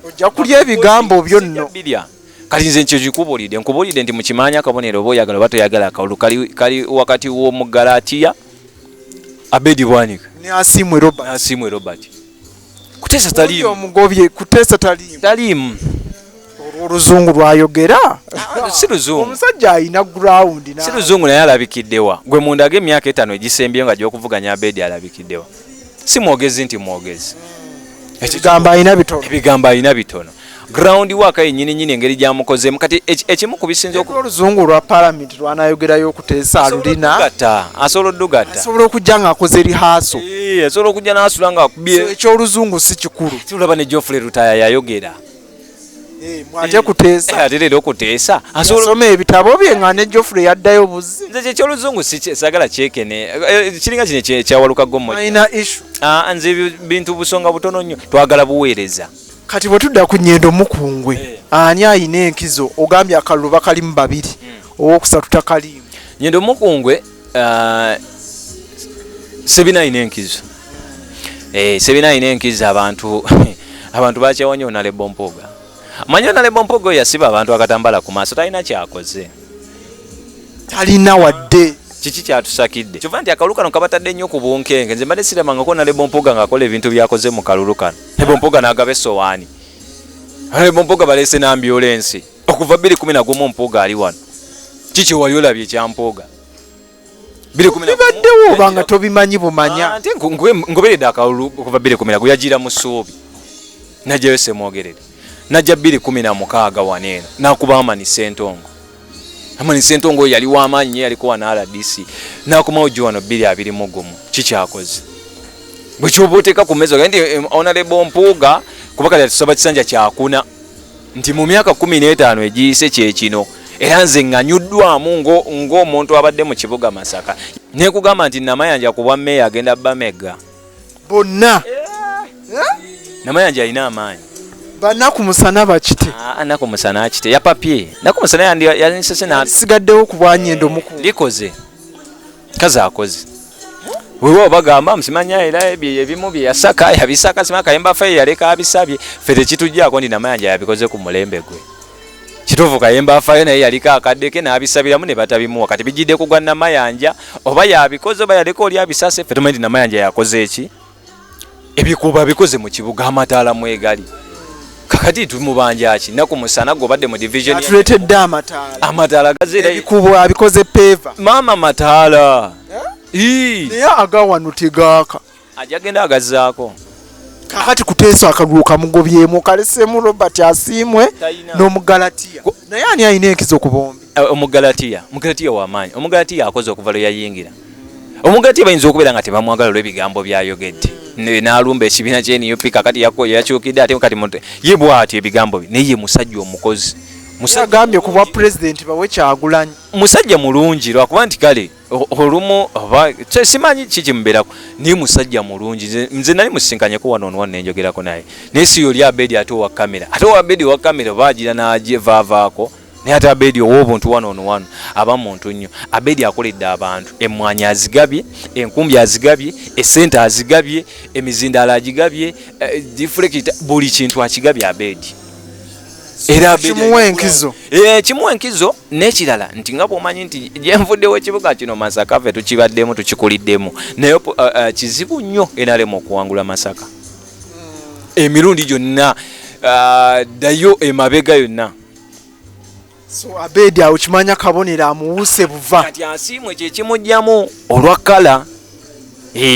ojja kulya ebigambo byonno kati nze nkyo nkubulidde nti mukimanya akabonero oba oyagala oba toyagala akalulu kali wakati w'omugalatiya Abedi Bwanika ne Asimwe Robert Kuteesa taliimu omugobye Kuteesa taliimu oluzungu lwayogera si luzungu omusajja alina ground si luzungu naye alabikiddewa gwe mundaga emyaka 5 egisembyeyo nga gy'okuvuganya Abedi alabikiddewa si mwogezi nti mwogezi ebigambo alina bitono ground waka yennyini engeri gyamukozeemu kati ekimu ku bisinza oluzungu lwa parliament lwanayogerayo Kuteesa alulina asobola oddugatta asobola okujja ng'akoze rihaaso asobola okujja n'asula ng'akubye ekyoluzungu si kikulu tulaba ne Geoffrey Rutaya yayogera mwate Kuteesa ate leero Kuteesa asoma ebitabo bye nga ne Geoffrey yaddayo buzzi nze kyoluzungu sagala kyekene kiringa kino kyawaluka gommoina issue nze bintu busonga butono nnyo twagala buweereza kati bwe tudda ku Nnyendo Mukungwe ani ayina enkizo ogambye akalulu bakalimu babiri owokusatu takalimu Nnyendo Mukungwe Sebina ayina enkizo Sebina ayina enkizo abantu bakyawanya Onalebo Mpoga manyi Onalebo Mpoga yasiba abantu akatambala ku maaso talina kyakoze talina wadde kiki kyatusakidde kyova nti akalulu kano kabatadde nnyo ku bunkenge nze mbadde siramangako Onalebo Mpoga ng'akola ebintu byakoze mu kalulu kano Onalebo Mpoga n'agaba essowaani Onalebo Mpoga baleese n'ambyulensi okuva 2011 Mpoga ali wano kiki wali olabye ekyampoga bibaddewo oba nga tobimanyi bumanya ate ngoberedde akalulu okuva 2010 gwe yagira mu ssuubi najjayo semwogerere najja 2016 waneeno n'akuba Amani Ssentongo yali w'amaanyi nnyo yaliko wana RDC n'akomawo gye wano 2021 kikyakoze bwe kyoba oteeka ku mmezo nti Onalebo Mpuuga kuba kati atusaba kisanja kyakuna nti mu myaka 15 egiyise kyekino era nze nganyuddwamu ng'omuntu abadde mu kibuga Masaka nekugamba nti Namayanja ku bwa mmeeya agenda Bamega bonna Namayanja alina amaanyi banaku musana bakite anaku musana akite ya papye naku musana yanisese na sigaddewo ku bwa Nnyendo Mukungwe likoze kaza akoze wewe bagamba msimanya era ebimu bye yasaka yabisaka simaka Kayemba Faye yaleka abisabye fete kitujjako ndi Namayanja yabikoze ku mulembe gwe kituufu Kayemba Faye naye yalika akaddeke n'abisabiramu ne batabimuwa kati bijjidde kugwa Namayanja oba yabikoze oba yaleka oli abisase fete ndi Namayanja yakoze eki ebikuba bikoze mu kibuga amataala mwegali kakati tumubanja ki naku musana gobadde mu division atuletedde amataala gazira ebikubo abikoze peva mama mataala naye agawano tegaaka ajagenda agazaako kakati Kuteesa akalulu kamugobyemu kalesemu Robert Asimwe n'Omugalatiya naye ani ayina enkizo ku bombi Omugalatiya w'amaanyi Omugalatiya akoze okuva lwe yayingira Omugalatiya bayinza okubeera nga tebamwagala olw'ebigambo byayogedde n'alumba ekibiina ky'NUP kakati yakyukidde ate kati ye bw'atyo ebigambo bye naye ye musajja omukozi agambye ku bwa pulezidenti bawe Kyagulanyi musajja mulungi lwakuba nti kale olumu simanyi kikimubeerako naye musajja mulungi nze nali musinkanyeko wano nenjogerako naye naye si yoli Abedi ate owa kamera baagira n'agivaavaako naye ate Abedi ow'obuntu wano aba muntu nnyo Abedi akoledde abantu emmwanyi azigabye enkumbi azigabye essente azigabye emizindaalo agigabye difulekita buli kintu akigabye Abedi era kimuwa enkizo n'ekirala nti nga bw'omanyi nti gyenvuddewo ekibuga kino Masaka ffe tukibaddemu tukikuliddemu naye kizibu nnyo enalemu okuwangula Masaka emirundi gyonna ddayo emabega yonna so Abedi awo kimanya kabonera amuwuse buva kati Asimwe kye kimujjamu olwa kala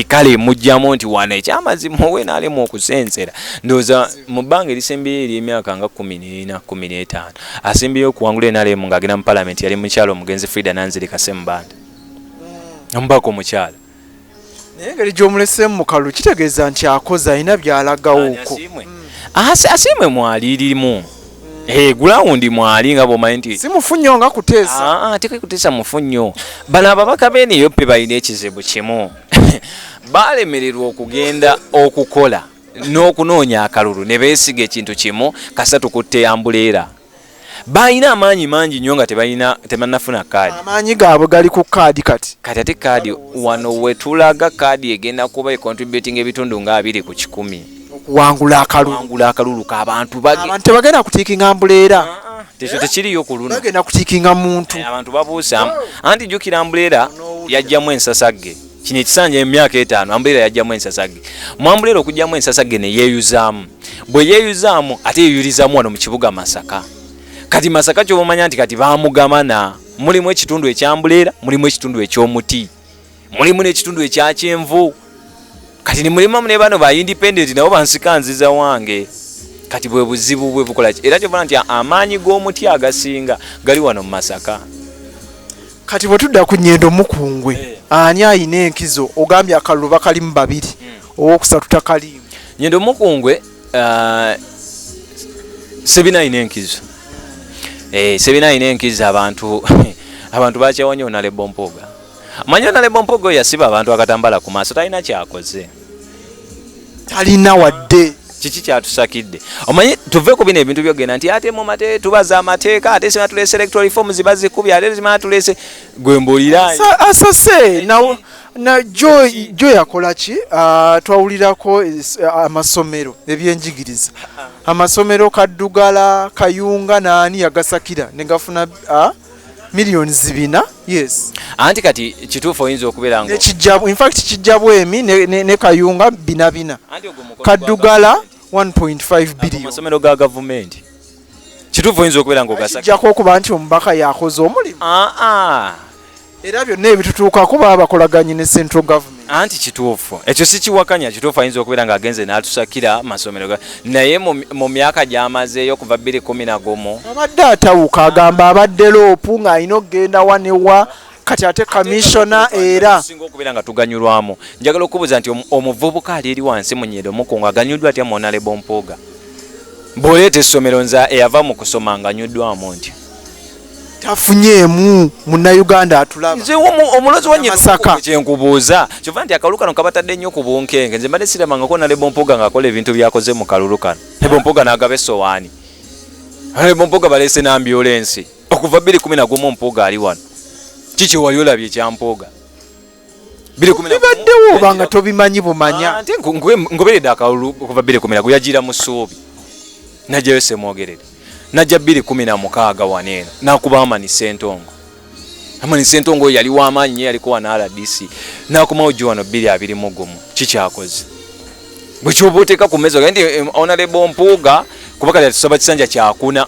kale mujjamu nti wana ekyamazima owe n'alemu okusensera ndowooza mu bbanga erisembyeyo ery'emyaka nga 14-15 asembyeyo okuwangula NRM ng'agenda mu palamenti yali mukyalo omugenzi Frida Nanziri Sembanda omubaka omukyala naye engeri gy'omulesemu mu kalulu kitegeeza nti akoze alina by'alagawo okwo Asimwe mwalirimu gulawundi mwali nga bw'omanyi nti si mufunyo nga Kuteesa teka Kuteesa mufunyo bano ababaka b'NUP balina ekizibu kimu baalemererwa okugenda okukola n'okunoonya akalulu ne beesiga ekintu kimu kasatu kutte ambuleera balina amaanyi mangi nnyo nga tebannafuna kaadi amaanyi gaabwe gali ku kaadi kati ate kaadi wano we tulaga kaadi egenda kuba econtributing ebitundu nga 20 ku 100 wangula akalulu k'abantu abantu tebagenda kutiikinga mbuleera ekyo tekiriyo ku luno bagenda kutiikinga muntu abantu babuusa anti jjukira mbuleera yajjamu ensasagge kino ekisanja emyaka 5 ambuleera yajjamu ensasagge mu ambuleera okujjamu ensasagge ne yeeyuzaamu bwe yeeyuzaamu ate yeeyulizaamu wano mu kibuga Masaka kati Masaka ky'omanya nti kati baamugamana mulimu ekitundu ekyambuleera mulimu ekitundu ekyomuti mulimu n'ekitundu ekya kyenvu kati ni mulimu ne bano ba independent nabo bansikanziza wange kati bwe buzibu bwe bukola era kyobona nti amaanyi g'omuti agasinga gali wano mu Masaka kati bwe tudda ku Nnyendo Mukungwe ani ayina enkizo ogambye akalulu bakalimu 2 ow'okusatu takalimu Nnyendo Mukungwe sebina ayina enkizo sebina ayina enkizo abantu bakyawanya Honorable Mpoga manyi Honorable Mpoga yasiba abantu akatambala ku maaso talina kyakoze talina wadde kiki kyatusakidde omanyi tuve ku bino ebintu byogenda nti ate mu mate tubaza amateeka ate sima tulese electoral reform zibazikubye ate sima tulese gwembuulira asase na joy yakola ki twawulirako amasomero ebyenjigiriza amasomero Kaddugala Kayunga naani yagasakira negafuna millions 4 yes anti kati kituufu oyinza okubeera ngo in fact kijjabu emi ne Kayunga bina Kaddugala 1.5 billion amasomero ga government kituufu oyinza okubeera ngo gasakijjako okuba nti omubaka yakoze omulimu era byonna ebitutuukako baba bakolaganye ne central government anti kituufu ekyo si kiwakanya kituufu ayinza okubeera ng'agenze n'atusakira amasomero naye mu myaka gy'amazeeyo kuva 2011 abadde atawuka agamba abadde loopu ng'alina okugenda wanewa kati ate commissioner era singa okubeera nga tuganyulwamu njagala okubuuza nti omuvubuka ali eri wansi mu Nnyendo Mukungwe aganyuddwa atya mu Honorable Mpoga bw'oleeta essomero nza eyava mu kusoma nganyuddwamu nti tafunyeemu munnayuganda atulaba nze omulozi wa Nnyendo Mukungwe kyenkubuuza kyova nti akalulu kano kabatadde nnyo ku bunkenge nze mbadde siramangako Honorable Mpoga ng'akola ebintu byakoze mu kalulu kano Honorable Mpoga n'agaba essowaani Honorable Mpoga baleese n'ambyulensi okuva 2011 Mpoga ali wano kiki wali olabye ekyampoga bibaddewo oba nga tobimanyi bumanya ate ngoberedde akalulu okuva 2010 gweyagira mu ssuubi najjayo semwogerere najja 2016 waneeno nakuba Amani Ssentongo yali w'amaanyi nnyo yaliko wana RDC nakomawo gye wano 2021 kikyakoze bwe kyoba oteeka ku mmezo nti Honorable Mpoga kuba kati atusaba kisanja kyakuna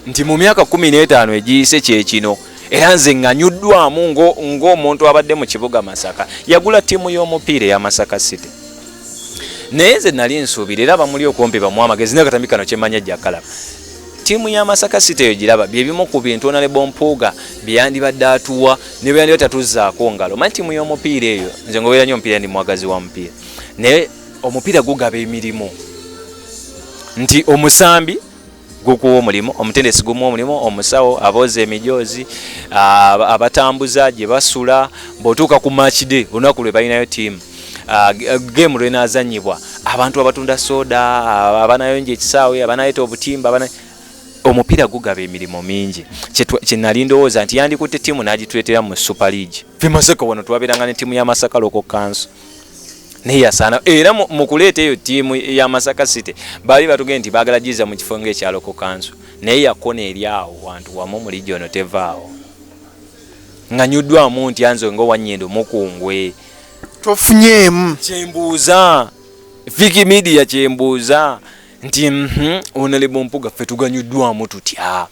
nti mu myaka 15 egiyise kyekino era nze nganyuddwamu ng'omuntu abadde mu kibuga Masaka yagula ttiimu y'omupiira eya Masaka City naye nze nali nsuubira era bamuli okumpi bamu amagezi naye katambi kano kyemmanya Jakkalaba ttiimu ya Masaka City eyo giraba bye bimu ku bintu Honorable Mpoga bye yandibadde atuwa ne bye yandibadde tatuzzaako ngalo manyi ttiimu y'omupiira eyo nze ngobeera nnyo omupiira ndi mwagazi wa mupiira naye omupiira gugaba emirimu nti omusambi gukuwa omulimu omutendesi gumu omulimu omusawo abooza emijoozi abatambuza gye basula bw'otuuka ku match day olunaku lwe balinayo ttiimu game lwenazanyibwa abantu abatunda soda abanayonja ekisaawe abanayeta obutimba omupiira gugaba emirimu mingi kye nali ndowooza nti yandikutte ttiimu n'agituleetera mu Super League ffe Masaka wano twabeeranga ne ttiimu ya Masaka Local Council naye yasaana era mu kuleeta eyo ttiimu ya Masaka City baali batugenda nti baagala giza mu kifo ng'ekya Local Council naye yakona eri awo wantu wamu mu region tevaawo nganyuddwamu nti anze ng'owa Nnyendo Mukungwe tofunyeemu kyembuuza Viki Media kyembuuza nti Honorable Mpoga ffe tuganyuddwamu tutya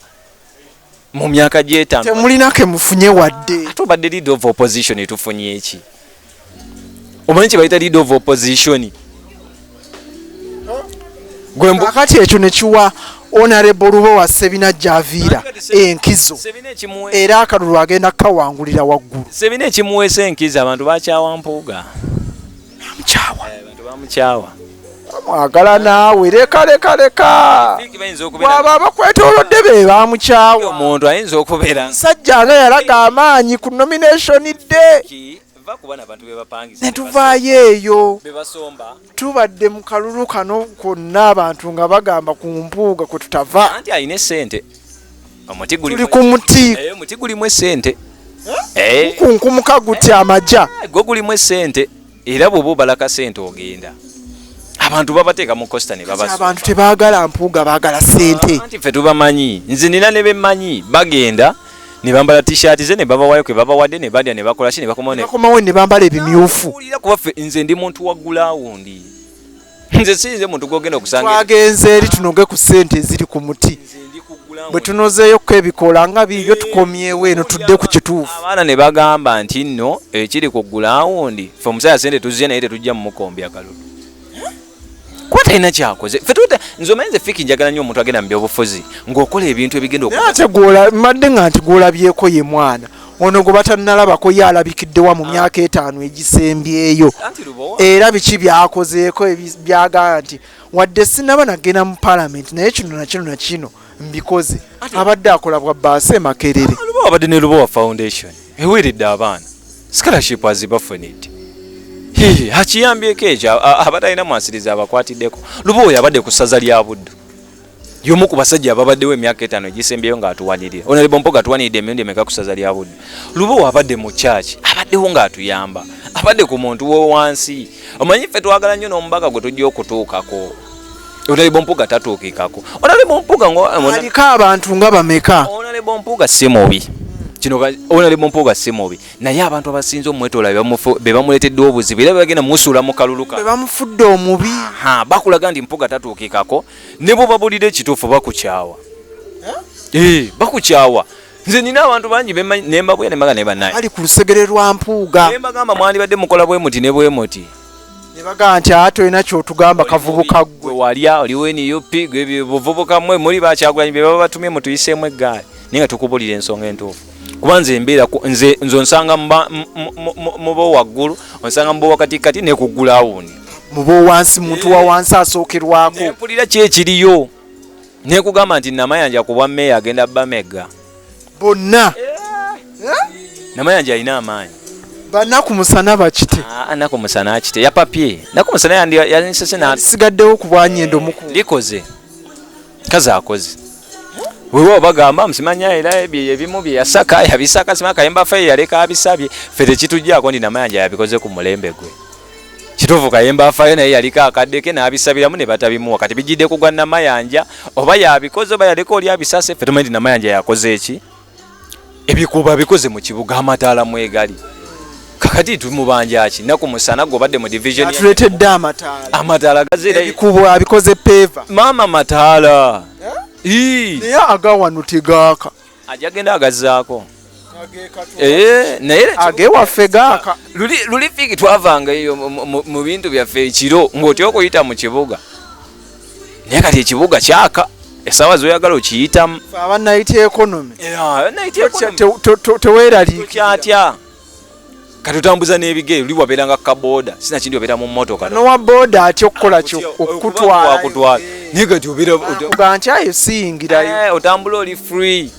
mu myaka gy'etaano temulinake mufunye wadde ate obadde leader of opposition tufunye eki omanyi kye bayita leader of opposition kakati ekyo ne kiwa Honorable Lubowa Ssebina Javiira enkizo era akalulu agenda kawangulira waggulu Ssebina ekimuweesa enkizo abantu bakyawa Mpoga bamukyawa mwagala naawe leka bwaba bakwetoolodde be bamukyawa omuntu ayinza okubeera musajja nga yalaga amaanyi ku nomination day ne tuvaayo eyo tubadde mu kalulu kano konna abantu nga bagamba ku Mpuuga kwe tutava anti alina essente tuli ku muti muti gulimu essente mukunkumuka gutya amajja gwo gulimu essente era bw'oba obalaka ssente ogenda abantu babateeka mu costa ne babasoma. Abantu tebaagala mpuuga baagala ssente. Anti ffe tubamanyi nze nina ne bemmanyi bagenda ne bambala t-shirt ze ne babawayo kwe babawadde ne badya ne bakola ki ne bakomawo ne bambala ebimyufu. Kuba ffe nze ndi muntu wa gulawundi. Nze sinze muntu gwogenda okusanga. Twagenze eri tunoge ku ssente eziri ku muti. Bwe tunozeeyo ko ebikola nga bibyo tukomyewo eno tudde ku kituufu. Abaana ne bagamba nti nno ekiri ku gulawundi ffe omusaya sente tuzze naye tetujja mu mukombi akalulu. Kuba talina kyakoze ffe nze omanyi nze Fiki njagala nnyo omuntu agenda mu byobufuzi ng'okola ebintu ebigenda madde nga nti gw'olabyeko ye mwana ono gwe batannalabako ye alabikiddewa mu myaka 5 egisembyeyo era biki byakozeeko byagala nti wadde sinaba nagenda mu palamenti naye kino na kino mbikoze abadde akola bwa baase Makerere. Lubowa abadde ne Lubowa Foundation eweeredde abaana scholarship azibafunidde. Hakiyambyeko ekyo abatalina mwasiriza abakwatiddeko. Lubowa yabadde ku ssaza lya Buddu y'omu ku basajja ababaddewo emyaka 5 egisembyeyo ng'atuwanirira. Honorable Mpoga atuwaniridde emirundi emeka ku ssaza lya Buddu. Lubowa abadde mu kyaki abaddewo ng'atuyamba abadde ku muntu w'owansi. Omanyi ffe twagala nnyo n'omubaka gwe tujja okutuukako. Honorable Mpoga tatuukikako. Honorable Mpoga aliko abantu nga bameka. Honorable Mpoga si mubi. Kino Honorable Mpoga si mubi naye abantu abasinze omwetoola be bamuleetedde obuzibu era bagenda musuula mu kaluluka be bamufudde omubi bakulaga nti Mpoga tatuukikako ne bo babulira ekituufu bakukyawa bakukyawa. Nze nina abantu bangi nembabwe nembaga ne bannaye ali ku lusegere lwa Mpuuga nembagamba mwandibadde mukola bwe muti ne bwe muti ne bagamba nti ate olina kyotugamba kavubuka ggwe walya oliwo NUP gwe buvubuka mmwe muli bakyagulanyi be baba batumye mutuyiseemu eggaali naye nga tukubulira ensonga entuufu. Kuba nze embeera nze onsanga mubo waggulu onsanga mubo wakatikati ne ku gulawundi mubo wansi muntu wa wansi asookerwako nempulira ki ekiriyo nekugamba nti Namayanja ku bwa mmeeya agenda Bamega bonna Namayanja alina amaanyi banaku musana bakite anaku musana akite ya papye naku musana yanisese sigaddewo ku bwanyendo muku likoze kazi akoze wewe bagamba msimanya era ebimu bye yasaka yabisaka simaka Kayemba Faye yaleka abisabye fete kitujjako ndi Namayanja yabikoze ku mulembe gwe kituvu Kayemba Faye naye yalika akaddeke n'abisabiramu ne batabimuwa kati bijidde kugwa Namayanja oba yabikoze oba yaleka oli abisase fete ndi Namayanja yakoze eki ebikuba bikoze mu kibuga amataala mwegali kakati tumubanja ki naku musana go badde mu division atuletedde amataala gazira ebikubo abikoze peva mama mataala naye agawano tegaaka ajagenda agazaako naye agewaffe gaaka luli Fiki twavanga eyo mu bintu byaffe ekiro ng'otya okuyita mu kibuga naye kati ekibuga kyaka essaawa zoyagala okiyitamu abannayita economy teweeraliikyatya katutambuza n'ebigere luli wabeeranga kaboda sina kindi obeera mu mmotoka nowa boda atya okukola okutwala naye kati obeera nti ayo siyingirayo otambula oli free